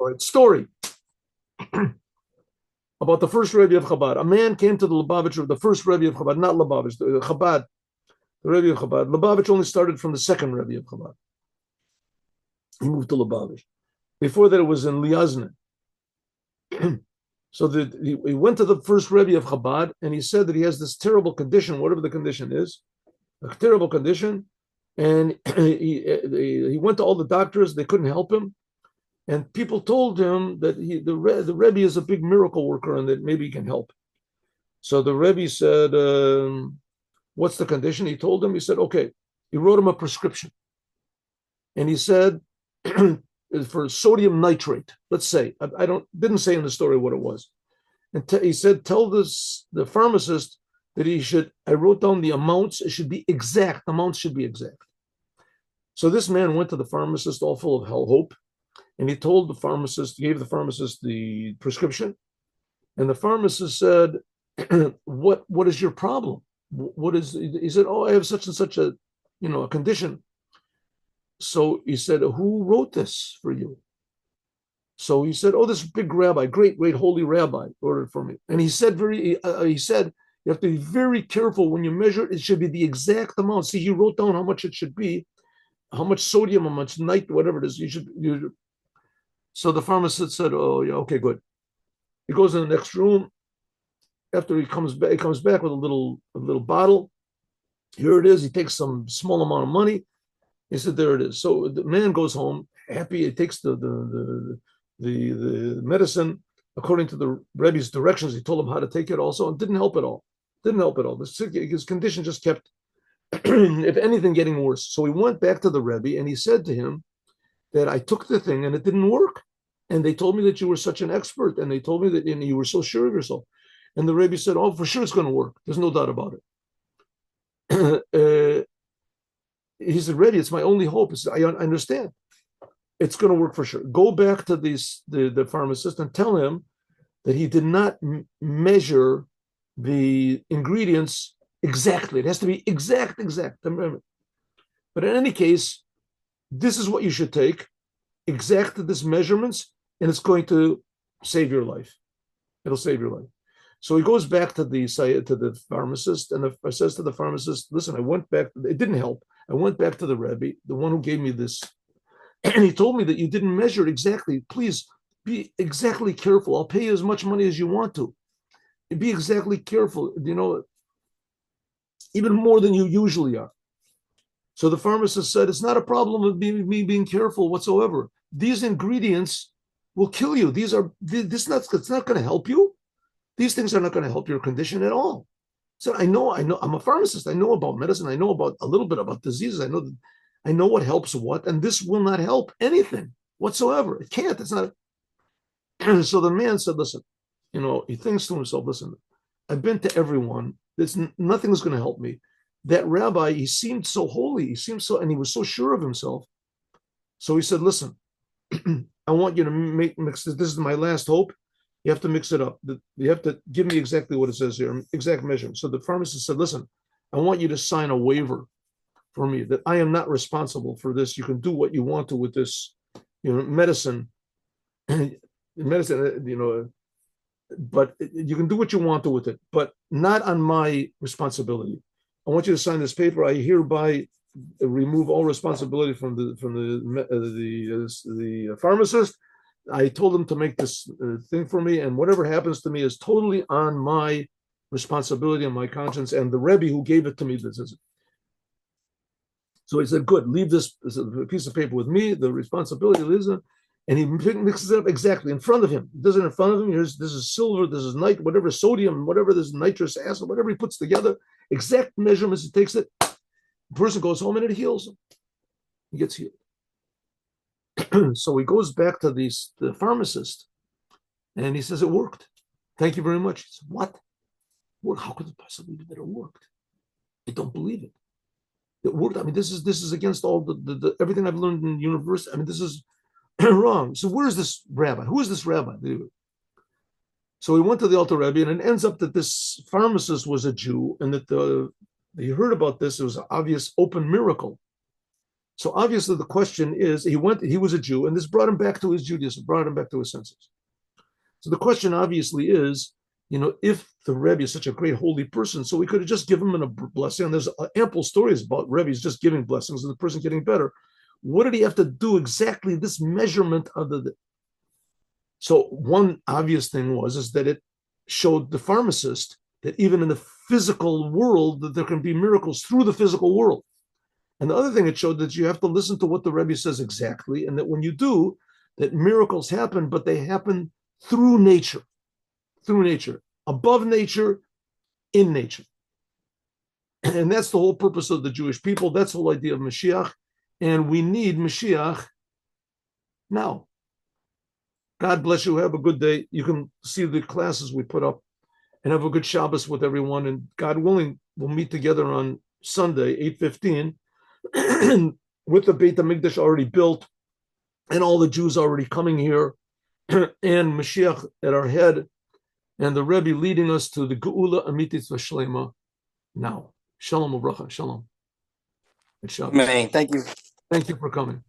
All right, story about the first Rebbe of Chabad. A man came to the Lubavitcher, the first Rebbe of Chabad, not Lubavitch, the Chabad, the Rebbe of Chabad. Lubavitch only started from the second Rebbe of Chabad. He moved to Lubavitch. Before that, it was in Liazne. So he went to the first Rebbe of Chabad, and he said that he has this terrible condition, whatever the condition is, a terrible condition. And he went to all the doctors, they couldn't help him. And people told him that the Rebbe is a big miracle worker and that maybe he can help. So the Rebbe said, what's the condition? He told him, he said, okay. He wrote him a prescription. And he said, for sodium nitrate, let's say, I didn't say in the story what it was. And he said, tell the pharmacist that I wrote down the amounts, it should be exact, amounts should be exact. So this man went to the pharmacist all full of hope, and he told the pharmacist, gave the pharmacist the prescription, and the pharmacist said, what is your problem? He said, oh, I have such and such a condition. So he said, who wrote this for you? So he said, oh, this big rabbi, great holy rabbi wrote it for me. And he said, you have to be very careful when you measure it. It should be the exact amount. See, he wrote down how much it should be, how much sodium, how much night, whatever it is. So the pharmacist said, oh, yeah, okay, good. He goes in the next room. After he comes back with a little bottle. Here it is. He takes some small amount of money. He said, there it is. So the man goes home happy. He takes the medicine according to the Rebbe's directions. He told him how to take it also, and didn't help at all. His condition just kept, if anything, getting worse. So he went back to the Rebbe and he said to him that I took the thing and it didn't work. And they told me that you were such an expert, and they told me that you were so sure of yourself. And the Rebbe said, oh, for sure it's going to work. There's no doubt about it. He said, Rebbe, it's my only hope. He said, I understand. It's going to work for sure. Go back to the pharmacist and tell him that he did not measure the ingredients exactly. It has to be exact. But in any case, this is what you should take, exact this measurements, and it's going to save your life. It'll save your life. So he goes back to the pharmacist and says to the pharmacist, listen, I went back. It didn't help. I went back to the Rebbe, the one who gave me this, and he told me that you didn't measure it exactly. Please be exactly careful. I'll pay you as much money as you want to. Be exactly careful, even more than you usually are. So the pharmacist said, it's not a problem of me being careful whatsoever. These ingredients will kill you. It's not going to help you. These things are not going to help your condition at all. So I know, I'm a pharmacist. I know about medicine. I know about a little bit about diseases. I know what helps what, and this will not help anything whatsoever. It can't. It's not. So the man said, listen, he thinks to himself, listen, I've been to everyone. Nothing's going to help me. That rabbi, he seemed so holy. And he was so sure of himself. So he said, listen, I want you to mix this. This is my last hope. You have to mix it up. You have to give me exactly what it says here, exact measurement. So the pharmacist said, listen, I want you to sign a waiver for me that I am not responsible for this. You can do what you want to with this, medicine, but you can do what you want to with it, but not on my responsibility. I want you to sign this paper. I hereby remove all responsibility from the pharmacist. I told him to make this thing for me, and whatever happens to me is totally on my responsibility and my conscience. And the Rebbe who gave it to me, this is it. So he said, good, leave this piece of paper with me. The responsibility lives in, and he mixes it up exactly in front of him. He does it in front of him. This is silver, this is whatever sodium, whatever this nitrous acid, whatever he puts together, exact measurements, he takes it. The person goes home and it heals him. He gets healed. So he goes back to the pharmacist and he says, it worked. Thank you very much. He said, what? How could it possibly be that it worked? I don't believe it. It worked. I mean, this is against all the everything I've learned in university. I mean, this is wrong. So where is this rabbi? Who is this rabbi? So he went to the Alter Rebbe, and it ends up that this pharmacist was a Jew, and that he heard about this. It was an obvious open miracle. So obviously the question is, he was a Jew, and this brought him back to his Judaism, brought him back to his senses. So the question obviously is, if the Rebbe is such a great holy person, so we could have just given him a blessing. And there's ample stories about Rebbe's just giving blessings and the person getting better. What did he have to do exactly this measurement of the? So one obvious thing is that it showed the pharmacist that even in the physical world that there can be miracles through the physical world. And the other thing it showed that you have to listen to what the Rebbe says exactly, and that when you do, that miracles happen, but they happen through nature, above nature, in nature. And that's the whole purpose of the Jewish people. That's the whole idea of Mashiach. And we need Mashiach now. God bless you. Have a good day. You can see the classes we put up, and have a good Shabbos with everyone. And God willing, we'll meet together on Sunday, 8:15, with the Beit HaMikdash already built and all the Jews already coming here, and Mashiach at our head, and the Rebbe leading us to the Geula Amitis Vashlema now. Shalom Uvracha. Shalom. Man, thank you. Thank you for coming.